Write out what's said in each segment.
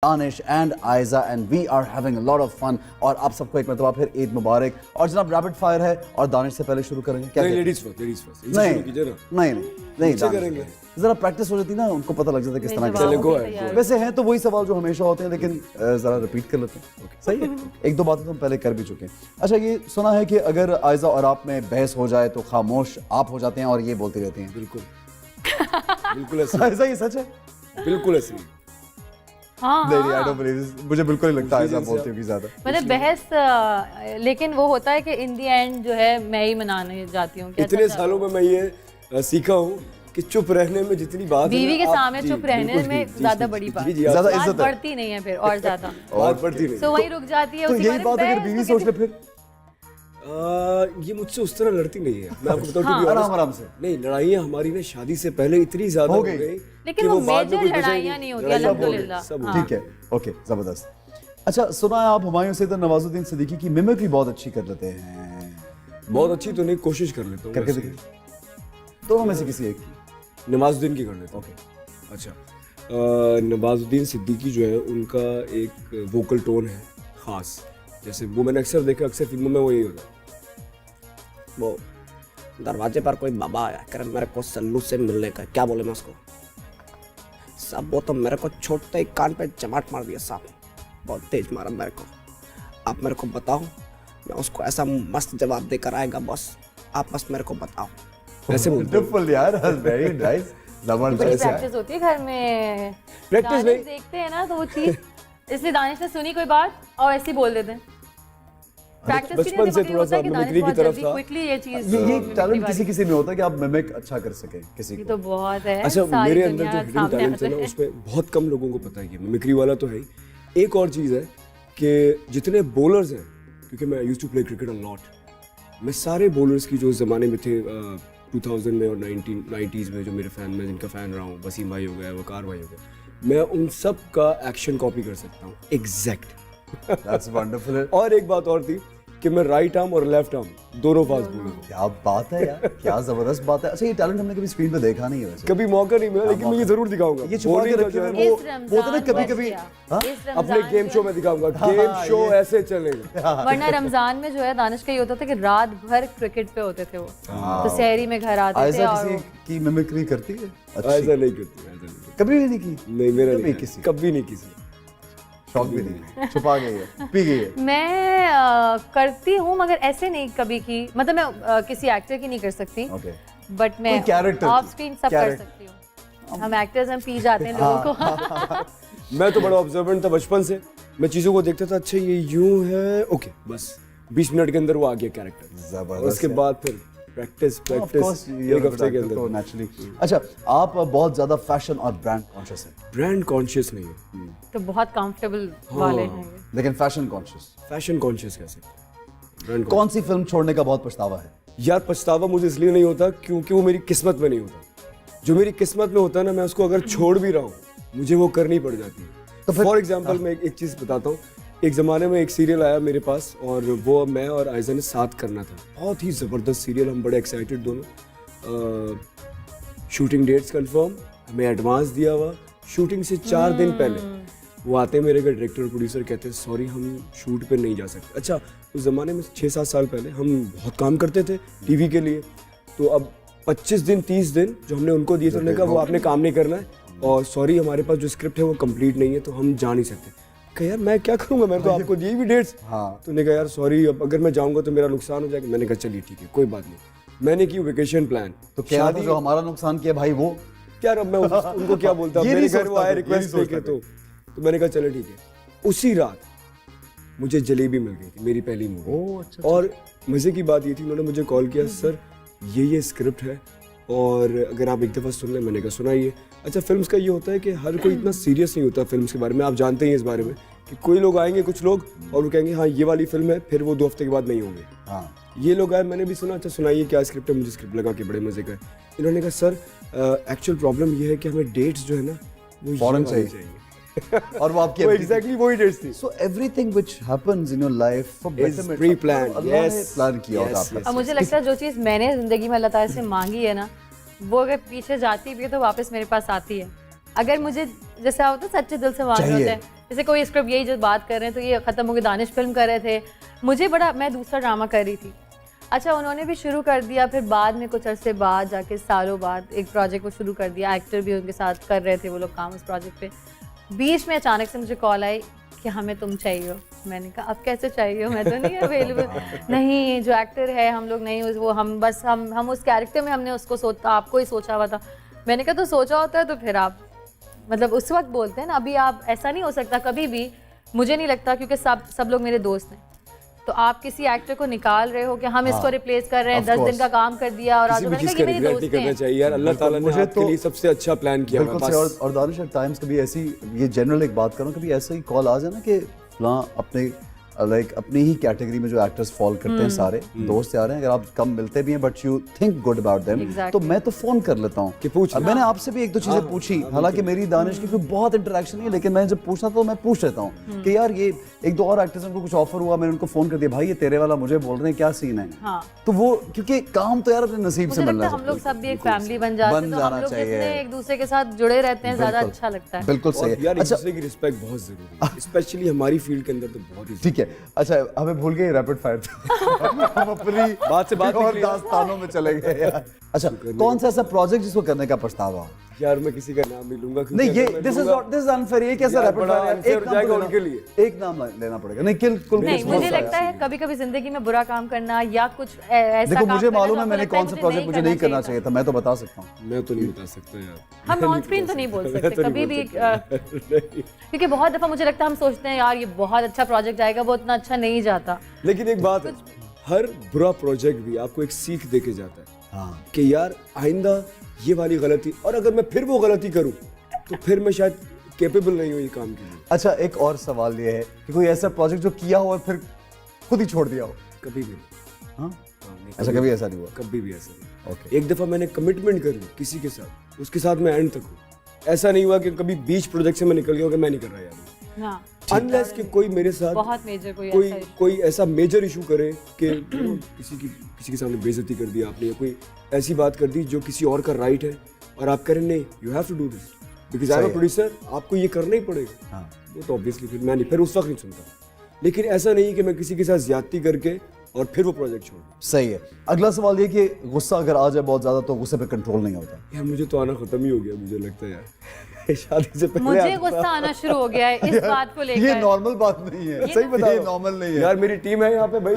Danish and Aayza and we are having a lot of fun. और आप सबको एक मरतबा फिर ईद मुबारक। और जनाब रैपिड फायर है और दानिश से पहले शुरू करेंगे क्या? लेडीज फर्स्ट नहीं नहीं दानिश करेंगे। जरा प्रैक्टिस हो जाती ना, उनको पता लग जाता है किस तरह के। वैसे हैं तो वही सवाल जो हमेशा होते हैं, लेकिन जरा रिपीट कर लेते हैं। सही है, एक दो बातें तो हम पहले कर भी चुके हैं। अच्छा, ये सुना है कि अगर आयजा और आप में बहस हो जाए तो खामोश आप हो जाते हैं और ये बोलते रहते हैं। बिल्कुल बिल्कुल ऐसा ऐसा ये सच है? बिल्कुल ऐसे ही। नहीं, I don't believe this। मुझे बिल्कुल नहीं लगता ऐसा बोलते होगी ज्यादा। मतलब बहस, लेकिन वो होता है कि इन दी एंड जो है मैं ही मनाने जाती हूँ। इतने सालों में मैं ये सीखा हूँ कि चुप रहने में जितनी बात बीवी के सामने चुप रहने में ज्यादा बड़ी बात, ज्यादा इज्जत बढ़ती नहीं है फिर और ज्यादा बात बढ़ती नहीं। तो वही रुक जाती है। तो यही बात अगर बीवी सोच ले फिर ये मुझसे उस तरह लड़ती नहीं है, मैं आपको बताऊं। हाँ, आराम से नहीं, लड़ाइयाँ हमारी ना शादी से पहले इतनी ज्यादा हो गई, लेकिन वो मेजर लड़ाइयाँ नहीं होती अल्हम्दुलिल्लाह। ठीक है, ओके, जबरदस्त। अच्छा, सुना है आप हुमायूं सैयद और नवाजुद्दीन सिद्दीकी की मिमिक्री बहुत अच्छी कर लेते हैं। बहुत अच्छी तो नहीं, कोशिश कर लेता हूँ। करके देखिए दोनों में से किसी एक की। नवाजुद्दीन की कर लेता हूँ। ओके, अच्छा, नवाजुद्दीन सिद्दीकी जो है उनका एक वोकल टोन है खास, जैसे वो मैंने अक्सर देखा, अक्सर फिल्मों में वो यही होता है। वो दरवाजे पर कोई बाबा आया, कह रहा मेरे को सल्लू से मिलने का, क्या बोले मैं उसको? साहब वो तो मेरे को छोड़ते ही कान पे चमाट मार दिया साहब, बहुत तेज मारा मेरे को। आप मेरे को बताओ, मैं उसको ऐसा मस्त जवाब देकर आएगा बॉस, आप बस मेरे को बताओ। ऐसे ब्यूटीफुल यार, वेरी नाइस, जबरदस्त। प्रैक्टिस होती है घर में, प्रैक्टिस नहीं देखते हैं ना तो वो चीज, इसलिए दानिश ने सुनी कोई बात और ऐसे ही बोल देते हैं। बचपन से थोड़ा सा मिमिक्री की तरफ था। क्विकली ये चीज, ये टैलेंट किसी में होता है कि आप मिमिक अच्छा कर सकें किसी ये को। तो बहुत है। अच्छा, मेरे अंदर जो हिडन टैलेंट है ना, उसमें बहुत कम लोगों को पता है कि मिमिक्री वाला तो है ही। एक और चीज़ है कि जितने बॉलर्स हैं, क्योंकि मैं used to play cricket a lot, मैं सारे बॉलर्स की जो ज़माने में थे 2000 में और 1990s में, जो मेरे फैन में जिनका फ़ैन रहा हूँ, वसीम भाई हो गया, वकार भाई हो गया, मैं उन सब का एक्शन कॉपी कर सकता हूँ एग्जैक्ट। That's wonderful. और एक बात और थी कि मैं राइट आर्म और लेफ्ट आर्म दोनों फास्ट बॉलर हूँ। क्या बात है यार, क्या जबरदस्त बात है। अच्छा, ये टैलेंट हमने कभी स्क्रीन पे देखा नहीं है वैसे। कभी मौका नहीं मिला, लेकिन मैं ये जरूर दिखाऊंगा। ये छुपा के रखे हुए वो तो ना कभी-कभी अपने गेम शो में दिखाऊंगा। गेम शो ऐसे चलेगा। वरना रमजान में जो है दानिश का ये होता था कि रात भर क्रिकेट पे होते थे वो, तो सहरी में घर आते थे। और किसी की मिमिक्री करती है? ऐसा नहीं करती, कभी भी नहीं की? नहीं, मेरा कभी नहीं, किसी कभी नहीं किसी। शौक भी नहीं, छुपा गई है, पी गई है। मैं करती हूँ मगर ऐसे नहीं कभी की, मतलब मैं किसी एक्टर की नहीं कर सकती, बट मैं ऑफ स्क्रीन सब कर सकती हूँ। हम एक्टर्स हम पी जाते हैं लोगों को। मैं तो बड़ा ऑब्जर्वेंट था बचपन से, मैं चीज़ों को देखता था, अच्छा ये यूं है, ओके, बस 20 मिनट के अंदर वो आ गया कैरेक्टर। जबरदस्त। उसके बाद फिर प्रैक्टिस एक हफ्ते के अंदर तो नेचुरली। अच्छा, आप बहुत ज्यादा फैशन और ब्रांड कॉन्शियस हैं। ब्रांड कॉन्शियस नहीं है तो बहुत कंफर्टेबल वाले हैं ये। लेकिन फैशन कॉन्शियस। फैशन कॉन्शियस कैसे? ब्रांड कौन सी फिल्म छोड़ने का बहुत पछतावा है? यार, पछतावा मुझे इसलिए नहीं होता क्योंकि वो मेरी किस्मत में नहीं होता। जो मेरी किस्मत में होता है ना, मैं उसको अगर छोड़ भी रहा हूँ, मुझे वो करनी पड़ जाती है। तो फॉर एग्जाम्पल मैं एक चीज़ बताता हूँ। एक ज़माने में एक सीरियल आया मेरे पास, और वो मैं और आयजा ने साथ करना था। बहुत ही ज़बरदस्त सीरियल, हम बड़े एक्साइटेड दोनों। शूटिंग डेट्स कंफर्म, हमें एडवांस दिया हुआ। शूटिंग से 4 दिन पहले वो आते मेरे घर, डायरेक्टर प्रोड्यूसर, कहते हैं सॉरी हम शूट पे नहीं जा सकते। अच्छा, उस ज़माने में 6-7 साल पहले हम बहुत काम करते थे टीवी के लिए, तो अब 25 दिन 30 दिन जो हमने उनको दिए थे, उन्होंने कहा वो आपने काम नहीं करना है, और सॉरी हमारे पास जो स्क्रिप्ट है वो कंप्लीट नहीं है, तो हम जा नहीं सकते। कहा यार मैं क्या करूँगा, मैंने तो आपको दी भी डेट्स। हाँ, तो उन्होंने कहा यार सॉरी, अब अगर मैं जाऊँगा तो मेरा नुकसान हो जाएगा। मैंने कहा चलिए ठीक है, कोई बात नहीं। मैंने की वेकेशन प्लान, तो क्या जो हमारा नुकसान किया भाई वो क्या, अब मैं उनको क्या बोलता, मेरे घर वो आए रिक्वेस्ट लेके, तो मैंने कहा चलो ठीक है। उसी रात मुझे जलेबी मिल गई थी, मेरी पहली मूवी। और मज़े की बात ये थी, उन्होंने मुझे कॉल किया, सर ये स्क्रिप्ट है और अगर आप एक दफ़ा सुन लें। मैंने कहा सुनाइए। अच्छा, फिल्म्स का ये होता है कि हर कोई इतना सीरियस नहीं होता फिल्म्स के बारे में, आप जानते ही हैं इस बारे में, कि कोई लोग आएंगे, कुछ लोग, और वो कहेंगे हाँ ये वाली फिल्म है, फिर वो 2 हफ्ते के बाद नहीं होंगे। हाँ, ये लोग आए, मैंने भी सुना, अच्छा सुनाइए क्या स्क्रिप्ट है। मुझे स्क्रिप्ट लगा के बड़े मज़े का। इन्होंने कहा सर एक्चुअल प्रॉब्लम ये है कि हमें डेट्स जो है ना वो फौरन चाहिए। और वो आपकी एग्जैक्टली वही डेट्स थी। So everything which happens in your life for betterment pre plan, yes, plan किया होता है। अब मुझे लगता है जो चीज़ मैंने ज़िंदगी में अल्लाह ताला से मांगी है ना, वो अगर पीछे जाती भी है तो वापस मेरे पास आती है। अगर मुझे जैसे होता है सच्चे दिल से मांगना होता है, जैसे कोई स्क्रिप्ट यही जो बात कर रहे हैं तो ये ख़त्म हो गई, दानिश फिल्म कर रहे थे, मुझे बड़ा, मैं दूसरा ड्रामा कर रही थी, अच्छा उन्होंने भी शुरू कर दिया, फिर बाद में कुछ अरसे बाद जाके सालों बाद एक प्रोजेक्ट को शुरू कर दिया, एक्टर भी उनके साथ कर रहे थे वो लोग काम उस प्रोजेक्ट पे, बीच में अचानक से मुझे कॉल आई कि हमें तुम चाहिए हो। मैंने कहा अब कैसे चाहिए हो, मैं तो नहीं अवेलेबल। नहीं जो एक्टर है हम लोग नहीं, वो हम बस हम उस कैरेक्टर में हमने उसको सोचा, आपको ही सोचा हुआ था। मैंने कहा तो सोचा होता है तो फिर आप मतलब उस वक्त बोलते हैं ना, अभी आप ऐसा नहीं हो सकता कभी भी, मुझे नहीं लगता, क्योंकि सब लोग मेरे दोस्त हैं, तो आप किसी एक्टर को निकाल रहे हो कि हम इसको रिप्लेस कर रहे हैं, 10 दिन का काम कर दिया और आगे मैंने कहा कि मेरे दोस्त हैं। करना चाहिए यार, अल्लाह ताला ने आपके लिए सबसे अच्छा प्लान किया है बस। और दानिश एट टाइम्स कभी ऐसी, ये जनरल एक बात करूं, कभी ऐसा ही कॉल आ जाए ना कि फलां अपने लाइक अपनी ही कैटेगरी में जो एक्टर्स फॉल करते हैं सारे दोस्त यार हैं, अगर आप कम मिलते भी हैं but you think good about them, तो मैं तो फोन कर लेता हूँ कि पूछ। मैंने आपसे भी एक दो चीजें पूछी, हालांकि मेरी दानिश की कोई बहुत इंटरेक्शन नहीं है, लेकिन मैं जब पूछता तो मैं पूछ लेता हूँ कि यार ये एक दो और एक्टर्स को कुछ ऑफर हुआ, मैंने उनको फोन कर दिया, भाई ये तेरे वाला मुझे बोल रहे हैं, क्या सीन है। तो वो क्योंकि काम तो यार अपने नसीब से मिलना है, हम लोग सब भी एक फैमिली बन जाते हैं, तो हम लोग जितने एक दूसरे के साथ जुड़े रहते हैं ज्यादा अच्छा लगता है। बिल्कुल सही यार, एक दूसरे की रिस्पेक्ट बहुत जरूरी है, स्पेशली हमारी फील्ड के अंदर तो बहुत ही। ठीक है, अच्छा हमें भूल गए रैपिड फायर हम अपनी बात से बात और दास्तानों में चले गए यार। अच्छा कौन सा ऐसा प्रोजेक्ट जिसको करने का पछतावा हो? यार मैं किसी का नाम नहीं लूंगा, नहीं ये दिस इज अनफेयर, ये कैसा रैपिड फायर, एक नाम जाएगा उनके लिए, एक नाम लेना पड़ेगा। नहीं कुल नहीं, मुझे लगता है कभी कभी जिंदगी में बुरा काम करना या कुछ ऐसा देखो काम मुझे करना मालूम जो है मैंने आपको कौन लगता सा है प्रोजेक्ट मुझे नहीं करना चाहिए था, मैं तो बता सकता हूँ। मैं तो नहीं बता सकता यार, हम ऑन स्क्रीन तो नहीं बोल सकते कभी भी, क्योंकि बहुत दफा मुझे लगता है हम सोचते हैं यार ये बहुत अच्छा प्रोजेक्ट जाएगा, वो उतना अच्छा नहीं जाता। लेकिन एक बात है, हर बुरा प्रोजेक्ट भी आपको एक सीख देके जाता है कि यार आइंदा ये वाली गलती, और अगर मैं फिर वो गलती करूं तो फिर मैं शायद कैपेबल नहीं हूं ये काम के लिए। अच्छा एक और सवाल ये है कि कोई ऐसा प्रोजेक्ट जो किया हो और फिर खुद ही छोड़ दिया हो? कभी भी। हाँ अच्छा कभी ऐसा नहीं हुआ? कभी भी ऐसा नहीं। ओके, एक दफा मैंने कमिटमेंट कर ली किसी के साथ, उसके साथ मैं एंड तक हूँ। ऐसा नहीं हुआ कि कभी बीच प्रोजेक्ट से मैं निकल गया कि मैं नहीं कर रहा यार, अनलेस कि कोई मेरे साथ बहुत मेजर कोई ऐसा मेजर इशू करे कि किसी के सामने बेइज्जती कर दी आपने, या कोई ऐसी बात कर दी जो किसी और का राइट है और आप कह रहे नहीं you have to do this because I am a producer, आपको ये करना ही पड़ेगा। वो तो ऑब्वियसली फिर मैं नहीं, फिर उस वक्त नहीं सुनता। लेकिन ऐसा नहीं कि मैं किसी के साथ ज्यादती करके और फिर वो प्रोजेक्ट छोड़ दूं। सही है। अगला सवाल ये कि गुस्सा अगर आ जाए बहुत ज्यादा तो गुस्से पे कंट्रोल नहीं होता? यार मुझे तो आना खत्म ही हो गया, मुझे लगता है यार शादी से पहले मुझे गुस्सा आना शुरू हो गया है इस बात को लेकर। ये नॉर्मल बात नहीं है, सही बता रहा हूं, नॉर्मल नहीं है यार। मेरी टीम है यहाँ पे भाई,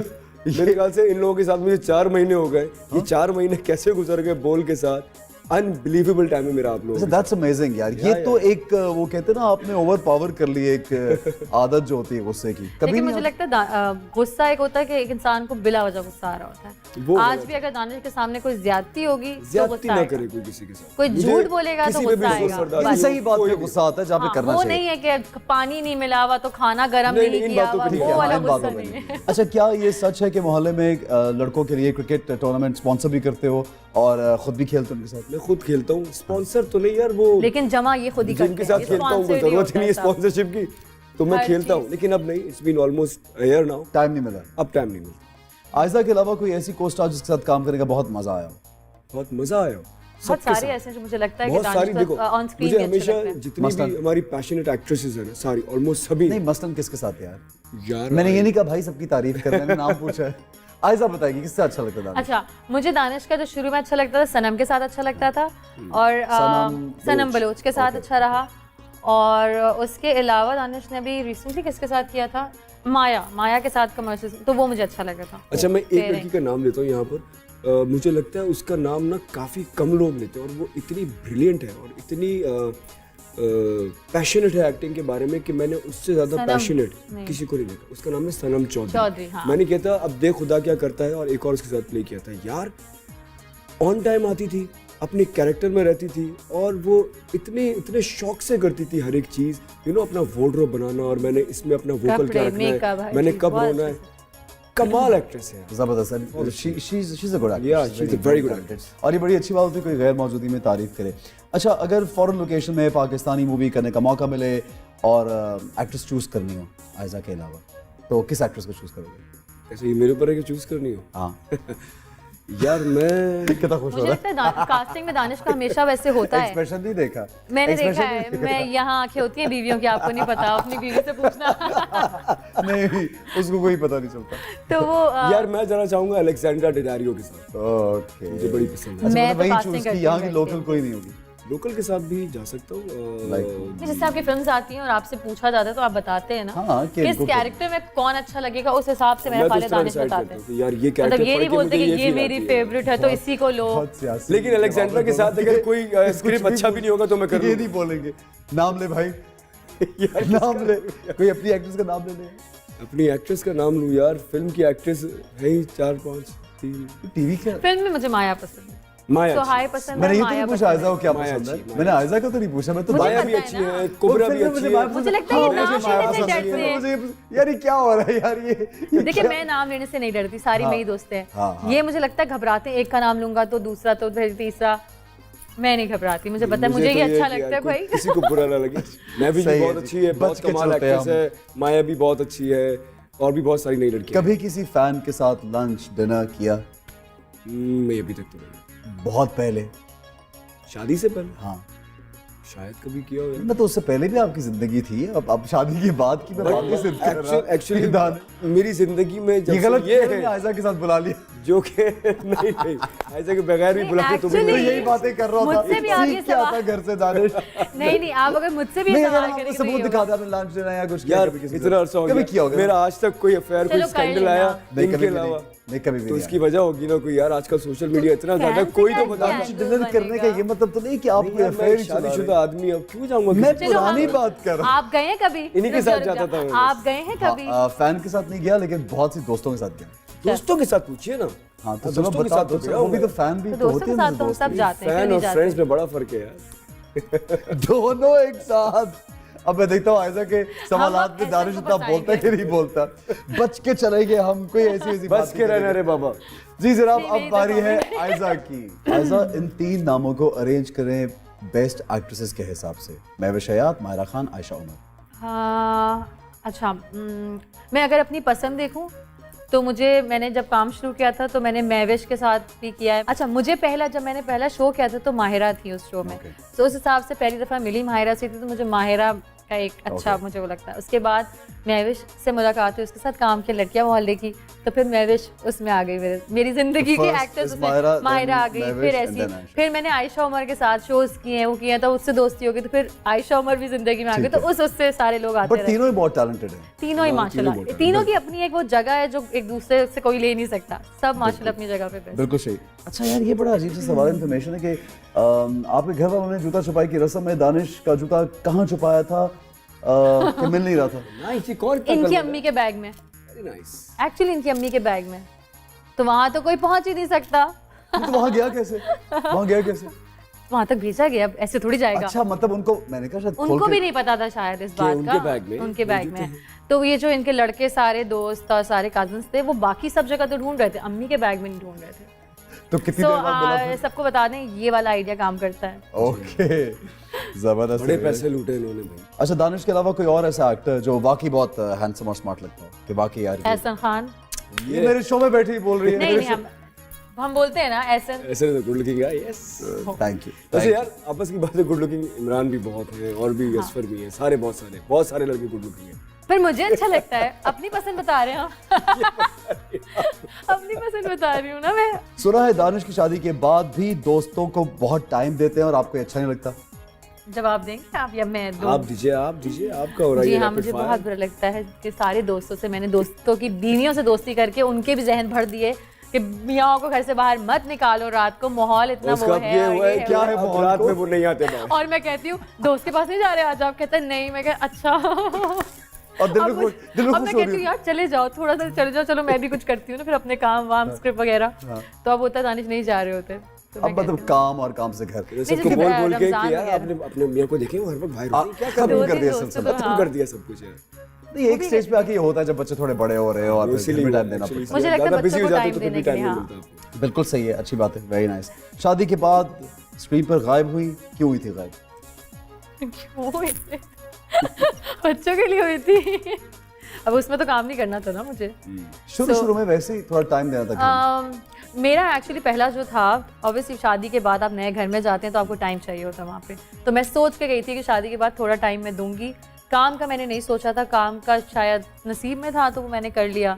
मेरे ख्याल से इन लोगों के साथ मुझे 4 महीने हो गए। ये 4 महीने कैसे गुजर गए बोल के साथ, अनबिलीवेबल टाइम है मेरा आप लोगों। दैट्स अमेजिंग यार, ये तो एक वो कहते हैं ना आपने ओवर पावर कर ली एक आदत जो होती है गुस्से की। कभी लेकिन मुझे लगता है गुस्सा एक होता है कि एक इंसान को बिला वजह गुस्सा आ रहा होता है। आज भी अगर दानिश के सामने कोई ज्यादती होगी तो गुस्सा ना करे कोई किसी के साथ, कोई झूठ बोलेगा तो गुस्सा आएगा। सही बात पे गुस्सा आता है जहाँ पे करना वो चाहिए। नहीं है कि पानी नहीं मिला हुआ तो खाना गर्म नहीं किया हुआ, वो वाला गुस्सा नहीं है। अच्छा क्या ये सच है कि मोहल्ले में लड़कों के लिए क्रिकेट टूर्नामेंट स्पॉन्सर भी करते हो और खुद भी खेलते हो उनके साथ? मैं खुद खेलता हूँ, स्पॉन्सर तो नहीं यार, वो लेकिन जमा ये खुद ही करते हैं। जिनके साथ खेलता हूँ कोई जरूरत नहीं है स्पॉन्सरशिप की, तो मैं खेलता हूँ। लेकिन अब नहीं, it's been almost a year now, time नहीं मिला। अब टाइम नहीं मिलता। आयजा के अलावा कोई ऐसी को-स्टार जिसके साथ काम करने का बहुत मजा आया? बहुत मजा आया। बहुत सारे ऐसे जो मुझे लगता है कि बहुत सारी, देखो ऑन स्क्रीन मुझे हमेशा जितनी भी हमारी पैशनेट एक्ट्रेसेस हैं सारी, ऑलमोस्ट सभी। नहीं मसलन किसके साथ यार? यार मैंने ये नहीं कहा भाई सबकी तारीफ कर, मैंने नाम पूछा है। आयजा बताएगी किससे अच्छा लगता था? अच्छा मुझे दानिश का जो शुरू में अच्छा लगता था, सनम के साथ अच्छा लगता था, और सनम बलोच के साथ अच्छा रहा। और उसके अलावा दानिश ने भी रिसेंटली किसके साथ किया था, माया के साथ कमर्शियल, तो वो मुझे अच्छा लगा था। अच्छा मैं एक लड़की का नाम लेता हूँ यहाँ पर, मुझे लगता है उसका नाम ना काफ़ी कम लोग लेते हैं, और वो इतनी ब्रिलियंट है और इतनी पैशनेट है एक्टिंग के बारे में कि मैंने उससे ज़्यादा पैशनेट किसी को नहीं देखा। उसका नाम है सनम चौधरी। हाँ। मैंने किया था अब देख खुदा क्या करता है, और एक और उसके साथ प्ले किया था। यार ऑन टाइम आती थी, अपने कैरेक्टर में रहती थी, और वो इतने शौक से करती थी हर एक चीज़, यू नो, अपना वार्डरोब बनाना, और मैंने इसमें अपना वोकल क्या रखना है, मैंने कब रोना है। कमाल एक्ट्रेस है, जबरदस्त। She is a good actress. या she is a very good actress. और ये बड़ी अच्छी बात होती है कोई गैर मौजूदी में तारीफ करे। अच्छा अगर फॉरेन लोकेशन में पाकिस्तानी मूवी करने का मौका मिले और एक्ट्रेस चूज करनी हो आयजा के अलावा, तो किस एक्ट्रेस को चूज करोगे? ऐसे ही मेरे ऊपर है कि चूज करनी हो? हाँ यार मैं कितना खुश हो मुझे रहा लगता है कास्टिंग में दानिश का हमेशा वैसे होता है। है। एक्सप्रेशन नहीं देखा मैंने देखा Expression है, नहीं मैं यहाँ आंखें होती हैं बीवियों की, आपको नहीं पता, अपनी बीवी से पूछना। नहीं, उसको कोई पता नहीं चलता। तो वो यार मैं जाना चाहूंगा अलेक्जेंड्रा डेडारियो के साथ, ओके, मुझे बड़ी पसंद है। मैं मतलब तो वही casting चूज करती की, यहाँ हूँ की बैठ लोकल के। कोई नहीं होगी। लोकल के साथ भी जा सकता हूँ। जैसे आपकी फिल्म्स आती हैं और आपसे पूछा जाता है तो आप बताते हैं ना हाँ, कि किस इनको कैरेक्टर में कौन अच्छा लगेगा, उस हिसाब से मैं मैं तो खालिद इस तरह दानिश decide बताते करता हूँ हैं। कि यार ये मतलब कैरेक्टर ये नहीं बोलते कि ये feel मेरी आती है। फेवरेट है तो इसी को लो। बहुत सियासी लेकिन अलेक्जेंड्रा के साथ अगर कोई स्क्रिप्ट अच्छा भी नहीं होगा तो मैं कर ये नहीं बोलेंगे। नाम ले भाई, नाम ले, कोई अपनी एक्ट्रेस का नाम ले ले। अपनी एक्ट्रेस का नाम लूँ यार, फिल्म की एक्ट्रेस है ही 4 5 3। टीवी का फिल्म में मुझे माया पसंद है, माया सोहाय पसंद है, मैंने ये तो माया नहीं पसंद पूछा आयजा है। को क्या माया पसंद अच्छी, है। मैंने आयजा को तो नहीं पूछा, मैं तो मुझे माया पता भी है अच्छी ना। है, कुबरा वो भी फिल्म में अच्छी मुझे है। माया मुझे लगता है ये हाँ, नाम मुझे माया लेने से पसंद डरते है। हैं। मुझे यार ये क्या हो रहा है यार, ये देखिए क्या? मैं नाम लेने से नहीं डरती, सारी हाँ, मेरी दोस्तें हैं। हाँ, हाँ। ये मुझे लगता है घबराते हैं, एक का नाम लूंगा तो दूसरा तो फिर तीसरा। मैं नहीं घबराती, मुझे पता है मुझे तो ये अच्छा कि लगता है यार भाई। किसी को बुरा ना लगे। मैं भी सही है बहुत जी। अच्छी है, बहुत बच के कमाल चलते हैं एक्ट्रेस है, माया भी बहुत अच्छी है और भी बहुत सारी नई लड़कियां कभी किसी फैन के साथ लंच डिनर किया? मैं अभी तक तो नहीं, बहुत पहले। शादी से पहले हाँ, शायद कभी किया हो। मैं तो उससे पहले भी आपकी जिंदगी थी, अब शादी की बात की मैं वापस से एक्चुअली मेरी जिंदगी में जब ये से गलत ये है, है आयजा के साथ बुला लिया। जो कि नहीं ऐसे के बगैर भी बुला के तुम्हें तो Actually, यही बातें कर रहा था। मुझसे भी आप ये सीख क्या सवाल- था घर से दानिश? नहीं आप अगर मुझसे भी नहीं, ये अगर सवाल आपने करेंगे सबूत दिखा दिया, आपने लंच डिनर या कुछ किया यार कभी किसी के इतना साथ? अरसा हो कभी किया गया होगा मेरा आज तक कोई अफेयर कोई चलो कर स्कैंडल लेना। आया नहीं, इनके कभी भी अलावा नहीं, कभी भी तो नहीं इसकी वजह होगी ना कोई यार आजकल सोशल मीडिया इतना ज्यादा फैन कोई से तो क्या बता किया? लंच डिनर करने का ये मतलब तो नहीं कि आप कोई यार, अफेयर मैं शादीशुदा आदमी अब क्यों जाऊंगा मैं किसी के चलो पुरानी हम- बात कर रहा हूँ। आप गए हैं कभी? इन्हीं के रुक साथ जा, रुक जाता जा। था मैं आप गए हैं कभी? फैन के साथ नहीं गया, लेकिन बहुत सी दोस्तों के साथ गया। दोस्तों के साथ पूछिए ना। हाँ, तो हाँ, चलो दोस्तों के बता साथ दो, तो गया वो भी हूँ तो फैन भी तो तो दोस्तों होते के हैं साथ ना तो हम दोस्त। सब जाते हैं, क्यों फैन नहीं और जाते? फ्रेंड्स में बड़ा फर्क है यार। दोनों एक साथ। अब मैं देखता हूँ आयजा के सवालात में ऐसे दानिश तो इतना बोलता है कि नहीं बोलता। बच के चलेंगे हम, कोई ऐसी ऐसी बस के रहना रे बाबा। जी जनाब, नहीं, अब नहीं, बारी तो है आयजा की। आयजा, इन 3 नामों को अरेंज करें बेस्ट एक्ट्रेसेस के हिसाब से। महविश हयात, माहिरा खान, आयशा उमर। हाँ अच्छा, मैं अगर अपनी पसंद देखूं तो मैंने जब काम शुरू किया था तो मैंने महविश के साथ भी किया है। अच्छा, मुझे जब मैंने पहला शो किया था तो माहिरा थी उस शो में। तो उस हिसाब से पहली दफ़ा मिली माहिरा से थी तो मुझे माहिरा का एक अच्छा मुझे वो लगता है। उसके बाद महविश से मुलाकात हुई, उसके साथ काम की लड़कियां मोहल्ले की, तो फिर महविश उसमें आ गई, मेरी जिंदगी की एक्टर्स उसमें माहिरा आ गई। फिर ऐसी फिर मैंने आयशा उमर के साथ शोज किए हैं, वो किया तो उससे दोस्ती हो गई, तो फिर आयशा उमर भी जिंदगी में आ गई, तो उससे सारे लोग आते बट तीनों ही बहुत टैलेंटेड हैं। तीनों ही माशाल्लाह, तीनों की अपनी एक वो जगह है जो एक दूसरे से कोई ले नहीं सकता। सब माशाल्लाह अपनी जगह पे। बिल्कुल सही। अच्छा यार, ये बड़ा अजीब सा सवाल इन्फॉर्मेशन है कि आपके घर वालों ने जूता छुपाई की रस्म में दानिश का जूता कहाँ छुपाया था कि मिल नहीं रहा था? इनकी अम्मी के बैग में, एक्चुअली इनकी अम्मी के बैग में, तो वहां तो कोई पहुंच ही नहीं सकता। तो वहाँ गया कैसे? वहाँ गया कैसे? वहां तक भेजा गया, ऐसे थोड़ी जाएगा। अच्छा, मतलब उनको, मैंने कहा शायद उनको भी नहीं पता था शायद इस बात का, उनके बैग में। तो ये जो इनके लड़के सारे दोस्त और सारे कजिन्स थे, वो बाकी सब जगह तो ढूंढ रहे थे, अम्मी के बैग में नहीं ढूंढ रहे थे। तो कितनी देर बाद मिला फिर? सबको बता दें, ये वाला आइडिया काम करता है। ओके, जबरदस्त। बड़े पैसे लूटे इन्होंने भाई। अच्छा, दानिश के अलावा कोई और ऐसा एक्टर जो वाकई बहुत हैंडसम और स्मार्ट लगता है कि वाकई यार एहसन खान। ये मेरे शो में बैठी बोल रही है। नहीं हम बोलते हैं ना एहसन। ऐसे तो गुड लुकिंग है। Yes, thank you. वैसे यार आपस की बात है, गुड लुकिंग इमरान भी बहुत है और भी असफर भी है, सारे बहुत सारे लड़के गुड लुकिंग है। पर मुझे अच्छा लगता है, अपनी पसंद बता रहे हैं हम। अपनी पसंद बता रही हूँ ना मैं। सुना है दानिश की शादी के बाद भी दोस्तों को बहुत टाइम देते हैं और आपको अच्छा नहीं लगता? जवाब देंगे आप या मैं दूं? आप दीजिए आपका हो रहा है। जी हाँ, मुझे बहुत बुरा लगता है कि सारे दोस्तों से, मैंने दोस्तों की बीवियों से दोस्ती करके उनके भी जहन भर दिए कि मियाँ को घर से बाहर मत निकालो रात को, माहौल इतना वो है, ये क्या है, माहौल रात को? में वो नहीं आते बाहर। और मैं कहती हूँ दोस्त के पास नहीं जा रहे आज आप, कहते हैं नहीं, मैं कह अच्छा। और दिल अब में मैं खुश हो कहती रही हूँ यार चले जाओ, थोड़ा सा चले जाओ, चलो मैं भी कुछ करती हूँ ना, फिर अपने काम वाम स्क्रिप्ट वगैरह। तो अब होता दानिश नहीं जा रहे होते, तो अब मतलब काम और काम से घर। सबको जैसे बोल के रमजान कि यार वगैरह। अपने मियाँ को देखें हर वक्त बाहर होती है, क्या कर खत्म रहे कर दिया दोस्त सिलसिला। तो खत्म कर दिया सब कुछ यार। नहीं, एक स्टेज पे आके ये होता है जब बच्चे थोड़े बड़े हो रहे हो और फिर भी टाइम देना पड़ता है। मुझे लगता है ज़्यादा बच्चों busy हो को जाते time तो फिर भी देने के time लिए, नहीं हाँ। मिलता आपको। बिल्कुल सही है, अच्छी बात है, वेरी नाइस। शादी के बाद स्क्रीन पर गायब हुई, क्यों हुई थी गायब? क्यों हुई थी? बच्चों के लिए हुई थी। अब उसमें तो काम नहीं करना था ना मुझे। शुरू में वैसे ही थोड़ा टाइम देना था। मेरा एक्चुअली पहला जो था, ऑब्वियसली शादी के बाद आप नए घर में जाते हैं तो आपको टाइम चाहिए होता है वहाँ पे, तो मैं सोच के गई थी कि शादी के बाद थोड़ा टाइम मैं दूंगी। काम का मैंने नहीं सोचा था, काम का शायद नसीब में था तो वो मैंने कर लिया,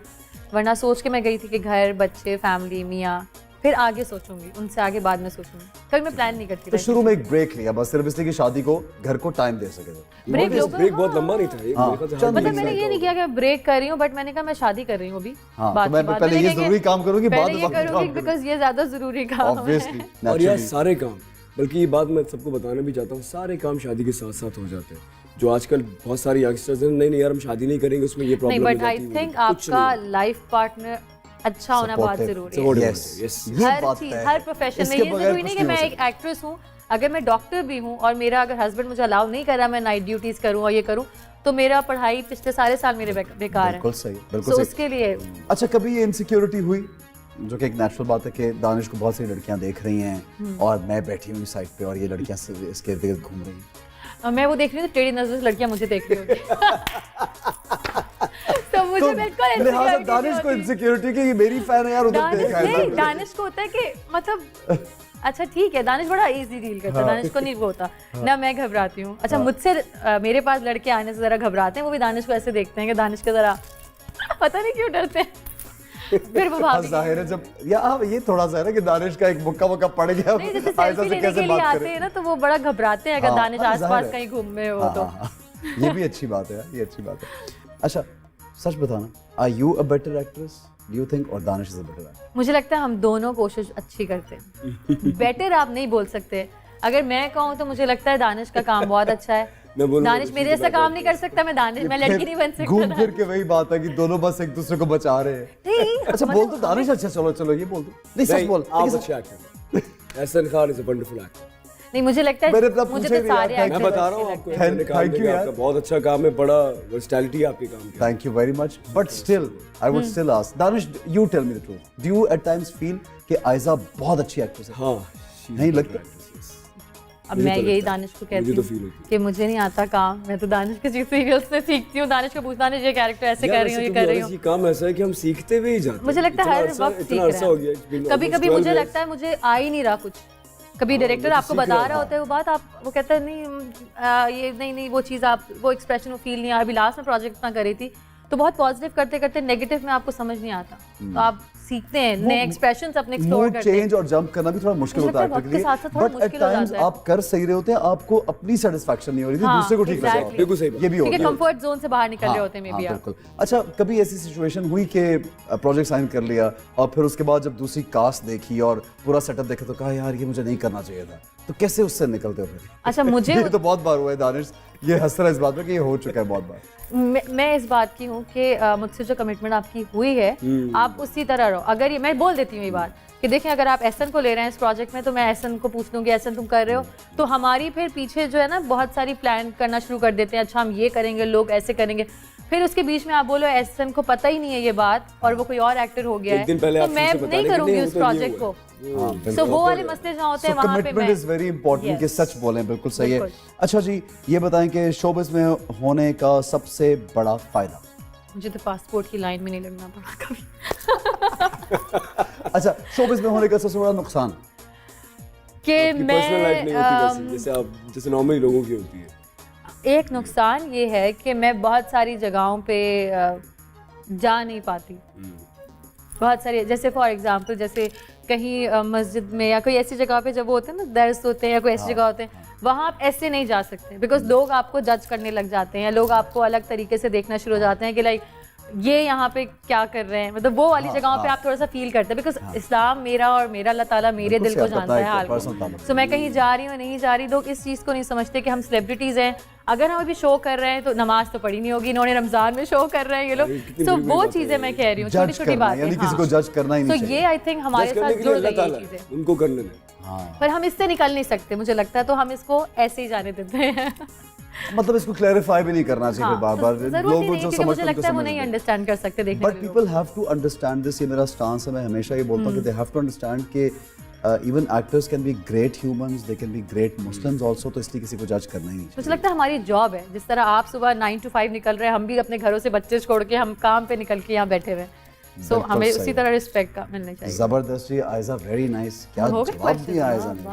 वरना सोच के मैं गई थी कि घर, बच्चे, फैमिली, मियाँ, फिर आगे सोचूंगी, उनसे आगे बाद में सोचूंगी, कभी मैं प्लान नहीं करती। तो शुरू में एक ब्रेक लिया बस सिर्फ इसलिए कि शादी को, घर को टाइम दे सके। ब्रेक बहुत लंबा नहीं था, मतलब मैंने ये नहीं किया कि मैं ब्रेक कर रही हूँ, बट मैंने कहा मैं शादी कर रही हूँ अभी। तो मैं पहले ये जरूरी काम करूंगी, बाद में करूंगी बिकॉज़ ये ज्यादा जरूरी काम है। और यार सारे काम, बल्कि ये बात मैं सबको बताना भी चाहता हूँ, सारे काम शादी के साथ साथ हो जाते हैं। जो आजकल बहुत सारी यंगस्टर्स हैं, नहीं यार हम शादी नहीं करेंगे, उसमें ये प्रॉब्लम नहीं, बट आई थिंक आपका लाइफ पार्टनर अच्छा होना बहुत जरूरी है। हर चीज, हर प्रोफेशन में, ये जरूरी नहीं कि मैं एक एक्ट्रेस हूँ, अगर मैं डॉक्टर भी हूँ और मेरा अगर हस्बैंड मुझे अलाउ नहीं कर रहा मैं नाइट ड्यूटीज करूँ और ये करूँ, तो मेरा पढ़ाई पिछले सारे साल मेरे बेकार है। बिल्कुल सही, बिल्कुल सही। उसके लिए अच्छा, कभी ये इनसिक्योरिटी हुई, जो कि एक नेचुरल बात है कि दानिश को बहुत सी लड़कियां देख रही हैं और मैं बैठी हुई साइड पे और ये लड़कियां इसके इर्द गिर्द घूम रही हैं, मैं वो देख रही हूँ, टेढ़ी नजर से लड़कियां मुझे देख रही होंगी। तो मुझे बिल्कुल लिहाजा दानिश को इनसिक्योरिटी कि ये मेरी फैन है यार, उधर देखा है। नहीं, दानिश को होता है कि मतलब अच्छा ठीक है, दानिश बड़ा इजी डील करता है, दानिश को नहीं वो होता ना, मैं घबराती हूँ। अच्छा मुझसे मेरे पास लड़के आने से जरा घबराते हैं, वो भी दानिश को ऐसे देखते हैं कि दानिश के जरा पता नहीं क्यों डरते हैं। फिर वो भाभी जाहिर है जब ये थोड़ा सा है ना कि दानिश का एक मुक्का पड़ गया, आयशा से कैसे बात आते हैं ना, तो वो बड़ा घबराते हैं अगर दानिश आसपास कहीं घूम रहे हो तो। ये भी अच्छी बात है, ये अच्छी बात है। अच्छा सच बताना, are you a better actress do you think, और Danish is a better actor? मुझे लगता है हम दोनों कोशिश अच्छी करते हैं। बेटर आप नहीं बोल सकते, अगर मैं कहूँ तो मुझे लगता है दानिश का काम बहुत अच्छा है। दानिश मेरे जैसा काम नहीं कर सकता, मैं लड़की नहीं बन सकता। घूम फिर के वही बात है कि दोनों बस एक दूसरे को बचा रहे हैं। नहीं अच्छा बोल तो दानिश अच्छा, चलो ये बोल दो। नहीं सच बोल, आप अच्छा actor, Ehsan Khan is a wonderful actor. नहीं मुझे लगता है मुझे तो सारे एक्टर, मैं बता रहा हूँ आपको, थैंक यू यार, बहुत अच्छा काम है, बड़ा वर्सटैलिटी है आपके काम की। Thank you very much, but still I would still ask Danish, you tell me the truth, do you at times feel कि आयशा बहुत अच्छी एक्ट्रेस है? हाँ, नहीं लगता? अब मैं यही दानिश को कहती हूँ कि मुझे नहीं आता काम, मैं तो दानिश के सीरियल्स से सीखती हूँ। दानिश को पूछता दानिश ये कैरेक्टर ऐसे कर रही हूँ, ये कर रही हूँ। ये काम ऐसा है कि हम सीखते हुए ही जाते हैं, मुझे लगता है हर वक्त सीख रहे हैं। कभी मुझे लगता है मुझे आ ही नहीं रहा कुछ, कभी डायरेक्टर आपको बता रहा होता है वो बात, आप वो कहता है नहीं ये नहीं वो चीज़ आप वो एक्सप्रेशन वो फील नहीं आया। अभी लास्ट में प्रोजेक्ट ना करी थी तो बहुत पॉजिटिव करते करते नेगेटिव में आपको समझ नहीं आता, तो आप सीखते हैं नए एक्सप्रेशंस अपने एक्सप्लोर करते हैं। चेंज और जंप करना भी थोड़ा मुश्किल होता है एक्टर के लिए, बट एट टाइम्स आप कर सही रहे होते हैं, आपको अपनी सेटिस्फैक्शन नहीं हो रही थी, दूसरे को ठीक लग रहा है। बिल्कुल सही, ये भी होता है, कंफर्ट जोन से बाहर निकल रहे होते हैं मे बी आप। अच्छा कभी ऐसी सिचुएशन हुई कि प्रोजेक्ट साइन कर लिया और फिर उसके बाद जब दूसरी कास्ट देखी और पूरा सेटअप देखा तो कहा यार ये मुझे नहीं करना चाहिए था, तो कैसे उससे निकलते हो फिर? अच्छा मुझे ये तो बहुत बार हुआ है दानिश, ये हंस रहा है इस बात में कि ये हो चुका है बहुत बार। मैं इस बात की हूँ कि मुझसे जो कमिटमेंट आपकी हुई है आप उसी तरह रहो। अगर ये मैं बोल देती हूँ ये बात कि देखें अगर आप एहसन को ले रहे हैं इस प्रोजेक्ट में तो मैं एहसन को पूछ लूँगी एहसन तुम कर रहे हो, तो हमारी फिर पीछे जो है ना बहुत सारी प्लान करना शुरू कर देते हैं, अच्छा हम ये करेंगे, लोग ऐसे करेंगे, फिर उसके बीच में आप बोलो एहसन को पता ही नहीं है ये बात और वो कोई और एक्टर हो गया है तो मैं नहीं करूँगी उस प्रोजेक्ट को। तो वो वाले मसले जहाँ होते हैं वहाँ पे कमिटमेंट इज वेरी इंपॉर्टेंट कि सच बोलें, बिल्कुल सही है। अच्छा जी ये बताएं कि शोबिज़ में होने का सबसे बड़ा फायदा? मुझे तो पासपोर्ट की लाइन में नहीं लगना पड़ा कभी। अच्छा शोबिज़ में होने का सबसे बड़ा नुकसान? कि मैं पर्सनल लाइफ नहीं होती जैसे आप जैसे नॉर्मली लोगों की होती है। एक नुकसान ये है कि मैं बहुत सारी जगहों पे जा नहीं पाती, बहुत सारी, जैसे फॉर एग्जांपल जैसे कहीं मस्जिद में या कोई ऐसी जगह पे जब वो होते हैं ना दर्स होते हैं या कोई ऐसी जगह होते हैं वहाँ आप ऐसे नहीं जा सकते बिकॉज लोग आपको जज करने लग जाते हैं, लोग आपको अलग तरीके से देखना शुरू हो जाते हैं कि लाइक ये यहाँ पे क्या कर रहे हैं, मतलब वो वाली जगहों पे आप थोड़ा सा फील करते हैं बिकॉज इस्लाम मेरा और मेरा अल्लाह ताला मेरे दिल को जानता है हाल को। सो मैं कहीं जा रही हूँ नहीं जा रही, लोग इस चीज़ को नहीं समझते कि हम सेलिब्रिटीज़ हैं, अगर हम अभी शो कर रहे हैं तो नमाज तो पढ़ी नहीं होगी, इन्होंने रमजान में शो कर रहे हैं ये लोग, सो वो चीज़ें मैं कह रही हूँ छोटी छोटी बात है, किसी को जज करना ही नहीं चाहिए। तो ये आई थिंक हमारे साथ जुड़ गई ये चीज़ें उनको करने दें, पर हम इससे निकल नहीं सकते मुझे लगता है, तो हम इसको ऐसे ही जाने देते हैं। मतलब इसको क्लैरिफाई भी नहीं करना चाहिए बार-बार, लोग जो समझते हैं मुझे लगता है वो नहीं अंडरस्टैंड कर सकते देखने but people have to understand this, ये मेरा स्टांस है, मैं हमेशा ये बोलता हूं कि दे हैव टू अंडरस्टैंड कि even actors can be great humans, they can be great Muslims also, तो इसलिए किसी को जज करना ही नहीं चाहिए। मुझे लगता है हमारी जॉब है, जिस तरह आप सुबह 9 to 5 निकल रहे हैं, हम भी अपने घरों से बच्चे छोड़ के हम काम पे निकल के यहाँ बैठे हुए हैं, सो हमें उसी तरह रिस्पेक्ट का मिलना चाहिए। जबरदस्त जी आयजा, वेरी नाइस। क्या हो गए जवाब दिया questions? आयजा ने।